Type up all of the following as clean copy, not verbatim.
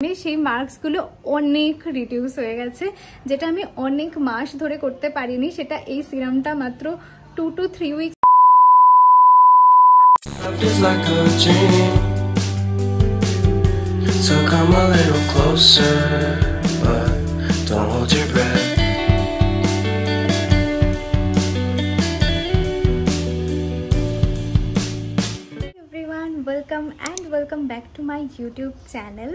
সেই মার্কসগুলো অনেক রিডিউস হয়ে গেছে, যেটা আমি অনেক মাস ধরে করতে পারিনি, সেটা এই সিরামটা মাত্র 2 to 3 weeks. So come a little closer, but don't hold your breath. Welcome back to my YouTube channel.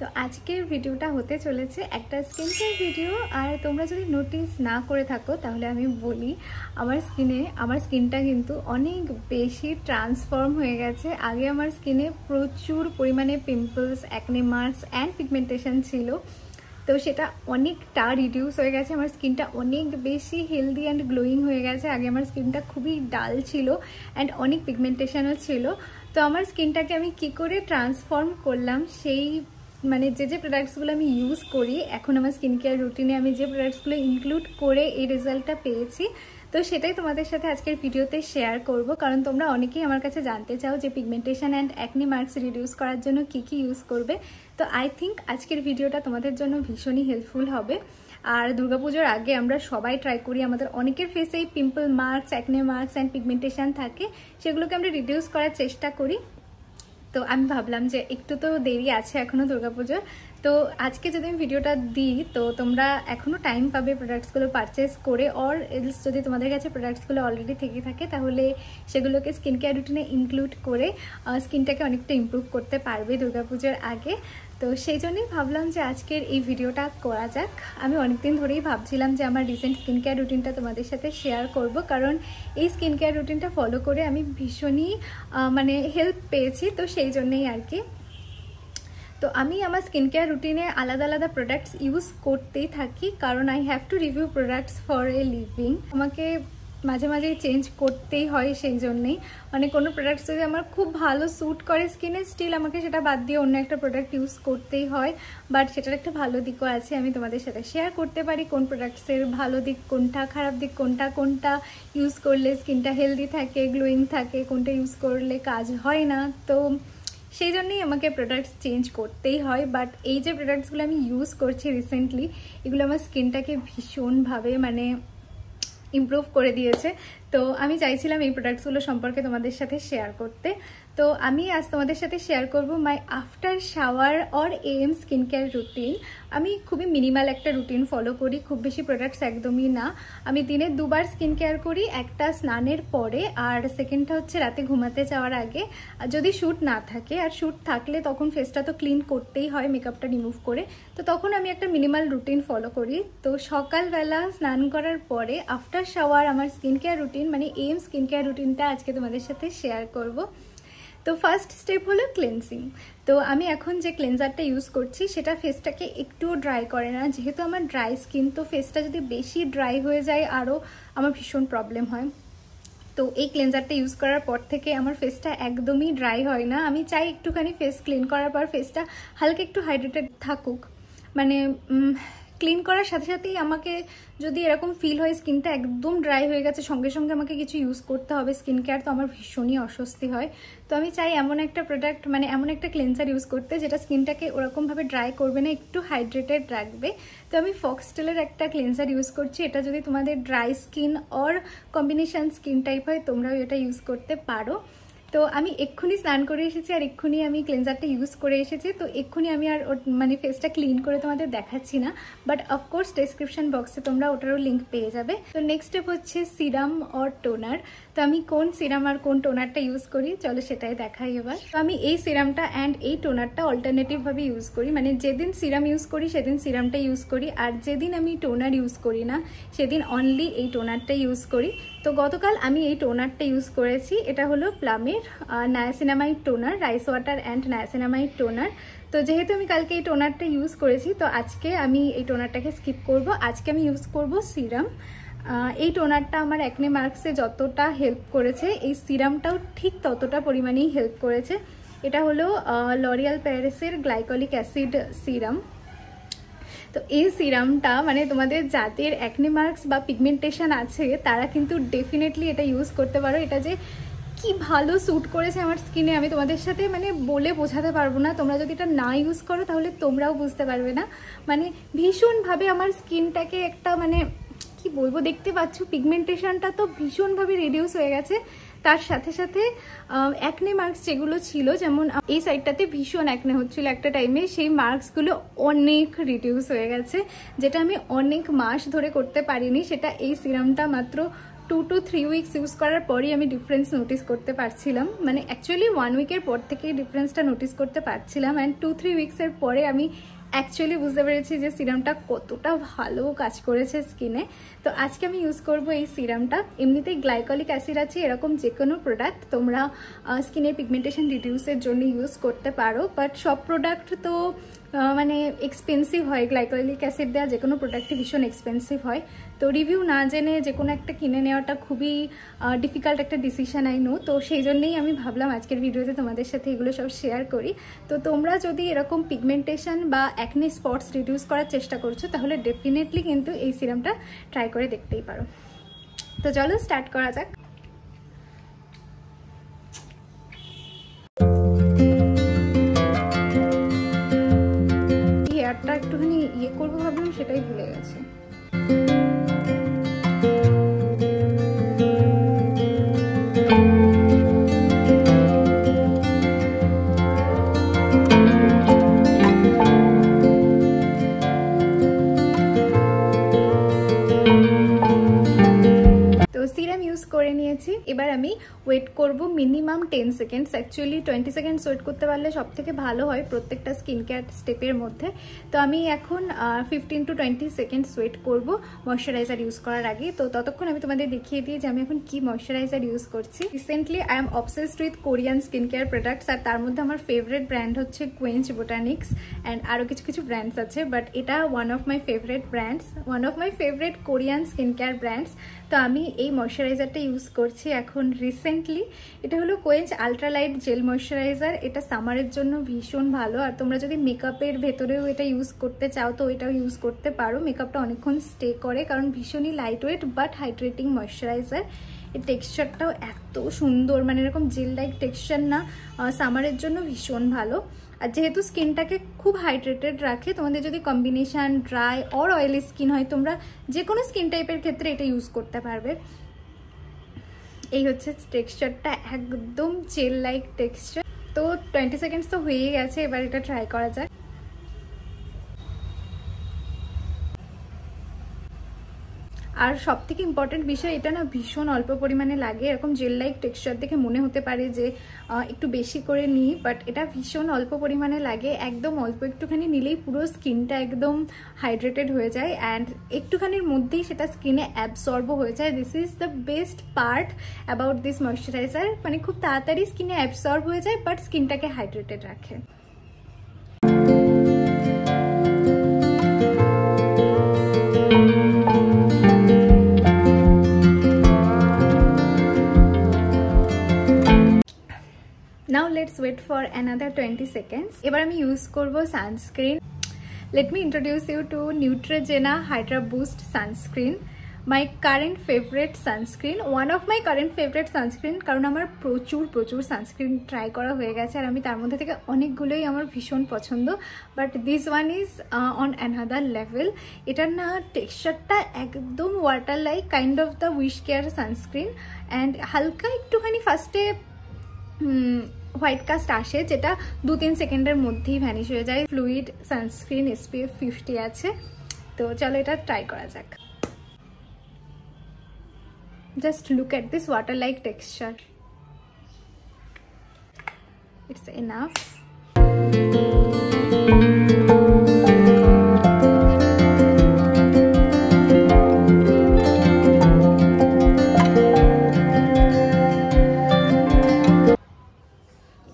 তো আজকের ভিডিওটা হতে চলেছে একটা স্কিন কেয়ার ভিডিও। আর তোমরা যদি নোটিস না করে থাকো তাহলে আমি বলি, আমার স্কিনটা কিন্তু অনেক বেশি ট্রান্সফর্ম হয়ে গেছে। আগে আমার স্কিনে প্রচুর পরিমাণে pimples, acne marks and pigmentation ছিল, তো সেটা অনেকটা রিডিউস হয়ে গেছে। আমার স্কিনটা অনেক বেশি হেলদি অ্যান্ড গ্লোয়িং হয়ে গেছে। আগে আমার স্কিনটা খুবই ডাল ছিল অ্যান্ড অনেক পিগমেন্টেশনও ছিল। তো আমার স্কিনটাকে আমি কি করে ট্রান্সফর্ম করলাম, সেই যে প্রোডাক্টসগুলো আমি ইউজ করি এখন আমার স্কিন কেয়ার রুটিনে, আমি যে প্রোডাক্টসগুলো ইনক্লুড করে এই রেজাল্টটা পেয়েছি, তো সেটাই তোমাদের সাথে আজকের ভিডিওতে শেয়ার করব। কারণ তোমরা অনেকেই আমার কাছে জানতে চাও যে pigmentation and acne marks reduce করার জন্য কি কি ইউজ করবে। তো আই থিঙ্ক আজকের ভিডিওটা তোমাদের জন্য ভীষণই হেল্পফুল হবে। আর দুর্গাপুজোর আগে আমরা সবাই ট্রাই করি, আমাদের অনেকের ফেসেই pimple marks, acne marks and pigmentation থাকে, সেগুলোকে আমরা রিডিউস করার চেষ্টা করি। তো আমি ভাবলাম যে একটু তো দেরি আছে এখনও দুর্গাপুজোর, তো আজকে যদি আমি ভিডিওটা দিই তো তোমরা এখনও টাইম পাবে প্রোডাক্টসগুলো পারচেস করে। অর এলস যদি তোমাদের কাছে প্রোডাক্টসগুলো অলরেডি থেকে থাকে তাহলে সেগুলোকে স্কিন কেয়ার রুটিনে ইনক্লুড করে স্কিনটাকে অনেকটা ইমপ্রুভ করতে পারবে দুর্গাপুজোর আগে। তো সেই জন্যই ভাবলাম যে আজকের এই ভিডিওটা করা যাক। আমি অনেকদিন ধরেই ভাবছিলাম যে আমার রিসেন্ট স্কিন কেয়ার রুটিনটা তোমাদের সাথে শেয়ার করব, কারণ এই স্কিন কেয়ার রুটিনটা ফলো করে আমি ভীষণই হেল্প পেয়েছি। তো সেই জন্যই আর কি। তো আমি আমার স্কিন কেয়ার রুটিনে আলাদা আলাদা প্রোডাক্টস ইউজ করতেই থাকি, কারণ I have to review products for a living. আমাকে মাঝে মাঝে চেঞ্জ করতেই হয়, সেই জন্যেই কোনো প্রোডাক্টস যদি আমার খুব ভালো স্যুট করে স্কিনে, স্টিল আমাকে সেটা বাদ দিয়ে অন্য একটা প্রোডাক্ট ইউজ করতেই হয়। বাট সেটার একটা ভালো দিকও আছে, আমি তোমাদের সাথে শেয়ার করতে পারি কোন প্রোডাক্টসের ভালো দিক কোনটা, খারাপ দিক কোনটা, কোনটা ইউজ করলে স্কিনটা হেলদি থাকে, গ্লোয়িং থাকে, কোনটা ইউজ করলে কাজ হয় না। তো সেই জন্যই আমাকে প্রোডাক্টস চেঞ্জ করতেই হয়। বাট এই যে প্রোডাক্টসগুলো আমি ইউজ করছি রিসেন্টলি, এগুলো আমার স্কিনটাকে ভীষণভাবে ইমপ্রুভ করে দিয়েছে। তো আমি চাইছিলাম এই প্রোডাক্টসগুলো সম্পর্কে তোমাদের সাথে শেয়ার করতে। তো আমি আজ তোমাদের সাথে শেয়ার করব my after shower or AM skin care routine. আমি খুবই মিনিমাল একটা রুটিন ফলো করি, খুব বেশি প্রোডাক্টস একদমই না। আমি দিনে 2 বার স্কিন কেয়ার করি, একটা স্নানের পরে আর সেকেন্ডটা হচ্ছে রাতে ঘুমাতে যাওয়ার আগে। আর যদি শ্যুট না থাকে, আর শ্যুট থাকলে তখন ফেসটা তো ক্লিন করতেই হয় মেকআপটা রিমুভ করে, তো তখন আমি একটা মিনিমাল রুটিন ফলো করি। তো সকালবেলা স্নান করার পরে আফটার শাওয়ার আমার skin care routine AM skin care রুটিনটা আজকে তোমাদের সাথে শেয়ার করব। তো ফার্স্ট স্টেপ হলো ক্লেন্সিং। তো আমি এখন যে ক্লেন্সারটা ইউজ করছি সেটা ফেসটাকে একটুও ড্রাই করে না, যেহেতু আমার ড্রাই স্কিন। তো ফেসটা যদি বেশি ড্রাই হয়ে যায় আরও আমার ভীষণ প্রবলেম হয়। তো এই ক্লেন্সারটা ইউজ করার পর থেকে আমার ফেসটা একদমই ড্রাই হয় না। আমি চাই একটুখানি ফেস ক্লিন করার পর ফেসটা হালকা একটু হাইড্রেটেড থাকুক, ক্লিন করার সাথে সাথেই আমাকে যদি এরকম ফিল হয় স্কিনটা একদম ড্রাই হয়ে গেছে, সঙ্গে সঙ্গে আমাকে কিছু ইউজ করতে হবে স্কিন কেয়ার, তো আমার ভীষণই অস্বস্তি হয়। তো আমি চাই এমন একটা প্রোডাক্ট এমন একটা ক্লেন্সার ইউজ করতে যেটা স্কিনটাকে ওরকমভাবে ড্রাই করবে না, একটু হাইড্রেটেড রাখবে। তো আমি ফক্সটেলের একটা ক্লেন্সার ইউজ করছি। এটা যদি তোমাদের dry skin or combination skin type হয় তোমরাও এটা ইউজ করতে পারো। তো আমি এক্ষুনি স্নান করে এসেছি আর এক্ষুনি আমি ক্লেন্সারটা ইউজ করে এসেছি। তো এক্ষুনি আমি আর ফেসটা ক্লিন করে তোমাদের দেখাচ্ছি না, বাট অফকোর্স ডেসক্রিপশন বক্সে তোমরা ওটারও লিঙ্ক পেয়ে যাবে। তো নেক্সট স্টেপ হচ্ছে সিরাম অর টোনার। তো আমি কোন সিরাম আর কোন টোনারটা ইউজ করি চলো সেটাই দেখাই এবার। তো আমি এই সিরামটা অ্যান্ড এই টোনারটা অল্টারনেটিভভাবে ইউজ করি, যেদিন সিরাম ইউজ করি সেদিন সিরামটা ইউজ করি, আর যেদিন আমি টোনার ইউজ করি না সেদিন অনলি এই টোনারটা ইউজ করি। তো গতকাল আমি এই টোনারটা ইউজ করেছি, এটা হলো প্লামের niacinamide toner, rice water and niacinamide toner. তো যেহেতু আমি কালকে এই টোনারটা ইউজ করেছি তো আজকে আমি এই টোনারটাকে স্কিপ করব। আজকে আমি ইউজ করব সিরাম। এই টোনারটা আমার অ্যাকনে মার্কসে যতটা হেল্প করেছে এই সিরামটাও ঠিক ততটা পরিমাণেই হেল্প করেছে। এটা হলো লরিয়াল প্যারিসের গ্লাইকলিক অ্যাসিড সিরাম। তো এই সিরামটা তোমাদের যাদের অ্যাকনে মার্কস বা পিগমেন্টেশন আছে তারা কিন্তু ডেফিনেটলি এটা ইউজ করতে পারো। এটা যে কি কি ভালো স্যুট করেছে আমার স্কিনে, আমি তোমাদের সাথে মানে বলে বোঝাতে পারবো না। তোমরা যদি এটা না ইউজ করো তাহলে তোমরাও বুঝতে পারবে না। মানে ভীষণভাবে আমার স্কিনটাকে একটা মানে কি বলবো, দেখতে পাচ্ছ পিগমেন্টেশনটা তো ভীষণভাবে রিডিউস হয়ে গেছে। তার সাথে সাথে অ্যাকনে মার্কস যেগুলো ছিল, যেমন এই সাইডটাতে ভীষণ অ্যাকনে হচ্ছিল একটা টাইমে, সেই মার্কসগুলো অনেক রিডিউস হয়ে গেছে, যেটা আমি অনেক মাস ধরে করতে পারিনি। সেটা এই সিরামটা মাত্র 2 to 3 উইকস ইউজ করার পরই আমি ডিফারেন্স নোটিস করতে পারছিলাম। মানে অ্যাকচুয়ালি 1 উইকের পর থেকেই ডিফারেন্সটা নোটিস করতে পারছিলাম, অ্যান্ড 2-3 উইকসের পরে আমি অ্যাকচুয়ালি বুঝতে পেরেছি যে সিরামটা কতটা ভালো কাজ করেছে স্কিনে। তো আজকে আমি ইউজ করব এই সিরামটা। এমনিতেই গ্লাইকলিক অ্যাসিড আছে, এরকম যে কোনো প্রোডাক্ট তোমরা স্কিনের পিগমেন্টেশন রিডিউসের জন্য ইউজ করতে পারো, বাট সব প্রোডাক্ট তো মানে এক্সপেন্সিভ হয়। গ্লাইকলিক অ্যাসিড দেওয়া যে কোনো প্রোডাক্টই ভীষণ এক্সপেন্সিভ হয়। তো রিভিউ না জেনে যে কোনো একটা কিনে নেওয়াটা খুবই ডিফিকাল্ট একটা ডিসিশন আই নো। তো সেই জন্যেই আমি ভাবলাম আজকের ভিডিওতে তোমাদের সাথে এগুলো সব শেয়ার করি। তো তোমরা যদি এরকম পিগমেন্টেশন বা অ্যাকনে স্পটস রিডিউস করার চেষ্টা করছো তাহলে ডেফিনেটলি কিন্তু এই সিরামটা ট্রাই করে দেখতেই পারো। তো চলো স্টার্ট করা যাক। হেয়ারটা একটুখানি ইয়ে করবো ভাবলাম, সেটাই ভুলে গেছি। সিরাম ইউজ করে নিয়েছি, এবার আমি ওয়েট করব minimum 10 seconds. Actually 20 seconds wait করতে পারলে সব থেকে ভালো হয় প্রত্যেকটা স্কিন কেয়ার স্টেপের মধ্যে। তো আমি এখন 15 to 20 সেকেন্ডস ওয়েট করব ময়শ্চারাইজার ইউজ করার আগে। তো ততক্ষণ আমি তোমাদের দেখিয়ে দিই যে আমি এখন কি ময়শ্চারাইজার ইউজ করছি। Recently I am obsessed with Korean skin care products, আর তার মধ্যে আমার ফেভারিট ব্র্যান্ড হচ্ছে কোয়েঞ্চ বোটানিক্স, অ্যান্ড আরও কিছু কিছু ব্র্যান্ডস আছে, বাট এটা one of my favourite brands, one of my favourite Korean skin care brands. তো আমি এই ময়শ্চারাইজারটা ইউজ করছি এখন রিসেন্টলি। এটা হলো কোয়েঞ্চ আলট্রালাইট জেল ময়শ্চারাইজার। এটা সামারের জন্য ভীষণ ভালো, আর তোমরা যদি মেকআপের ভেতরেও এটা ইউজ করতে চাও তো এটাও ইউজ করতে পারো। মেকআপটা অনেকক্ষণ স্টে করে, কারণ ভীষণই light weight but hydrating moisturiser. এর টেক্সচারটাও এত সুন্দর, মানে এরকম জেল লাইক টেক্সচার না, সামারের জন্য ভীষণ ভালো। আর যেহেতু স্কিনটাকে খুব হাইড্রেটেড রাখে, তোমাদের যদি combination dry or oily skin হয় তোমরা যে কোনো স্কিন টাইপের ক্ষেত্রে এটা ইউজ করতে পারবে। এই হচ্ছে টেক্সচারটা, একদম জেল লাইক টেক্সচার। তো 20 সেকেন্ডস তো হয়েই গেছে, এবার এটা ট্রাই করা যায়। আর সব থেকে ইম্পর্টেন্ট বিষয়, এটা না ভীষণ অল্প পরিমাণে লাগে। এরকম জেল লাইক টেক্সচার দেখে মনে হতে পারে যে একটু বেশি করে নিই, বাট এটা ভীষণ অল্প পরিমাণে লাগে। একদম অল্প একটুখানি নিলেই পুরো স্কিনটা একদম হাইড্রেটেড হয়ে যায়, অ্যান্ড একটুখানির মধ্যেই সেটা স্কিনে অ্যাবসর্বও হয়ে যায়। This is the best part about this moisturiser, মানে খুব তাড়াতাড়ি স্কিনে অ্যাবসর্ব হয়ে যায় বাট স্কিনটাকে হাইড্রেটেড রাখে। Now let's wait for another 20 seconds. এবার আমি ইউজ করব sunscreen. Let me introduce you to Neutrogena Hydra Boost Sunscreen, my current favorite sunscreen, one of my current favorite sunscreen, কারণ আমার প্রচুর সানস্ক্রিন ট্রাই করা হয়ে গেছে আর আমি তার মধ্যে থেকে অনেকগুলোই আমার ভীষণ পছন্দ, but this one is on another level. এটার না টেক্সচারটা একদম water like, kind of the wish care sunscreen, and হালকা একটুখানি ফার্স্টে হোয়াইট কাস্ট আসে, যেটা 2-3 সেকেন্ডের মধ্যেই ভ্যানিশ হয়ে যায়। ফ্লুইড সানস্ক্রিন, SPF 50 আছে। তো চলো এটা ট্রাই করা যাক। Just look at this water like texture, it's enough.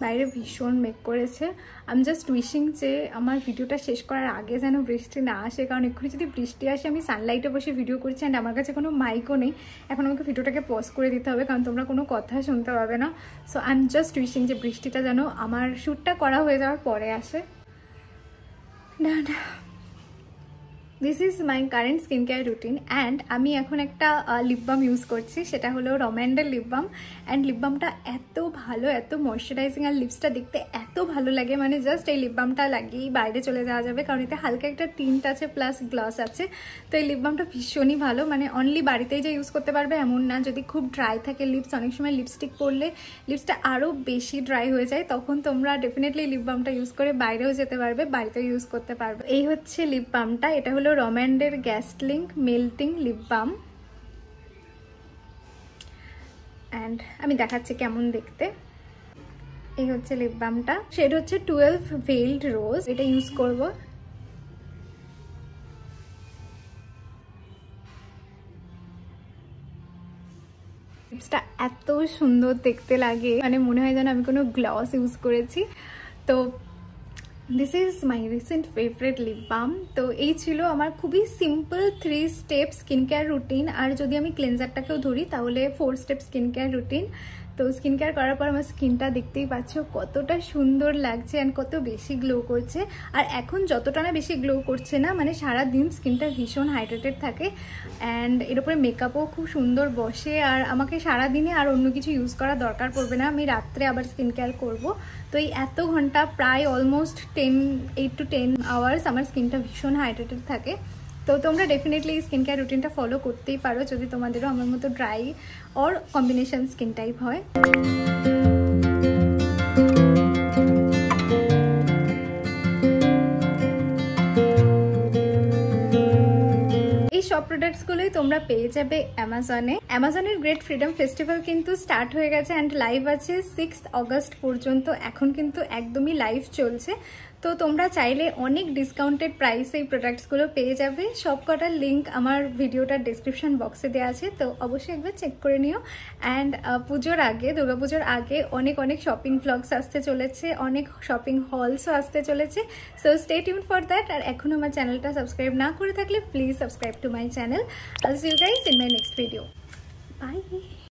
বাইরে ভীষণ মেঘ করেছে। আই এম জাস্ট উইশিং যে আমার ভিডিওটা শেষ করার আগে যেন বৃষ্টি না আসে, কারণ এক্ষুনি যদি বৃষ্টি আসে আমি সানলাইটে বসে ভিডিও করছি, অ্যান্ড আমার কাছে কোনো মাইকও নেই। এখন আমাকে ভিডিওটাকে পজ করে দিতে হবে, কারণ তোমরা কোনো কথা শুনতে পাবে না। So I am just wishing যে বৃষ্টিটা যেন আমার শ্যুটটা করা হয়ে যাওয়ার পরে আসে। This is my current skin care routine and আমি এখন একটা লিপ বাম ইউজ করছি, সেটা হলো রোম্যান্ডের লিপ বাম। অ্যান্ড লিপ বামটা এত ভালো, এত ময়শ্চারাইজিং, আর লিপসটা দেখতে এত ভালো লাগে, মানে জাস্ট এই লিপ বামটা লাগিয়েই বাইরে চলে যাওয়া যাবে, কারণ এতে হালকা একটা টিন্ট আছে প্লাস গ্লস আছে। তো এই লিপ বামটা ভীষণই ভালো, মানে অনলি বাড়িতেই যে ইউজ করতে পারবে এমন না। যদি খুব ড্রাই থাকে লিপস, অনেক সময় লিপস্টিক পরলে লিপসটা আরও বেশি ড্রাই হয়ে যায়, তখন তোমরা ডেফিনেটলি লিপ বামটা ইউজ করে বাইরেও যেতে পারবে, বাড়িতেও ইউজ করতে পারবে। এই হচ্ছে লিপ বামটা, এটা হলো রোম্যান্ডের গ্যাসলিঙ্ক মেল্টিং লিপ বাম। অ্যান্ড আমি দেখাচ্ছি কেমন দেখতে। এই হচ্ছে লিপ বামটা, শেড হচ্ছে 12 ভেইলড রোজ, এটা ইউজ করব। লিপসটা এত সুন্দর দেখতে লাগে, মানে মনে হয় যেন আমি কোনো গ্লস ইউজ করেছি। তো this is my recent favourite lip balm. তো এই ছিল আমার খুবই simple 3 step skin care routine. আর যদি আমি ক্লেনজারটাকেও ধরি তাহলে 4 স্টেপ স্কিন কেয়ার রুটিন। তো স্কিন কেয়ার করার পর আমার স্কিনটা দেখতেই পাচ্ছ কতটা সুন্দর লাগছে অ্যান্ড কত বেশি গ্লো করছে। আর এখন যতটা না বেশি গ্লো করছে না, মানে সারাদিন স্কিনটা ভীষণ হাইড্রেটেড থাকে অ্যান্ড এর উপরে মেকআপও খুব সুন্দর বসে। আর আমাকে সারাদিনে আর অন্য কিছু ইউজ করার দরকার পড়বে না, আমি রাত্রে আবার স্কিন কেয়ার করবো। তো এই এত ঘন্টা, প্রায় অলমোস্ট 8 to 10 আওয়ার্স আমার স্কিনটা ভীষণ হাইড্রেটেড থাকে। তো তোমরা ডেফিনেটলি স্কিন কেয়ার রুটিনটা ফলো করতেই পারো যদি তোমাদেরও আমার মতো dry or combination skin type হয়। সব প্রোডাক্টসগুলোই তোমরা পেয়ে যাবে অ্যামাজনে। অ্যামাজনের গ্রেট ফ্রিডম ফেস্টিভ্যাল কিন্তু স্টার্ট হয়ে গেছে অ্যান্ড লাইভ আছে 6 অগস্ট পর্যন্ত। এখন কিন্তু একদমই লাইভ চলছে। তো তোমরা চাইলে অনেক ডিসকাউন্টেড প্রাইসে এই প্রোডাক্টসগুলো পেয়ে যাবে। সব কটার লিঙ্ক আমার ভিডিওটার ডেসক্রিপশন বক্সে দেওয়া আছে, তো অবশ্যই একবার চেক করে নিও। অ্যান্ড পুজোর আগে, দুর্গাপুজোর আগে অনেক শপিং ভ্লগস আসতে চলেছে, অনেক শপিং হলসও আসতে চলেছে। So stay tuned for that. আর এখন আমার চ্যানেলটা সাবস্ক্রাইব না করে থাকলে please subscribe to my channel. I'll see you guys in my next video. Bye.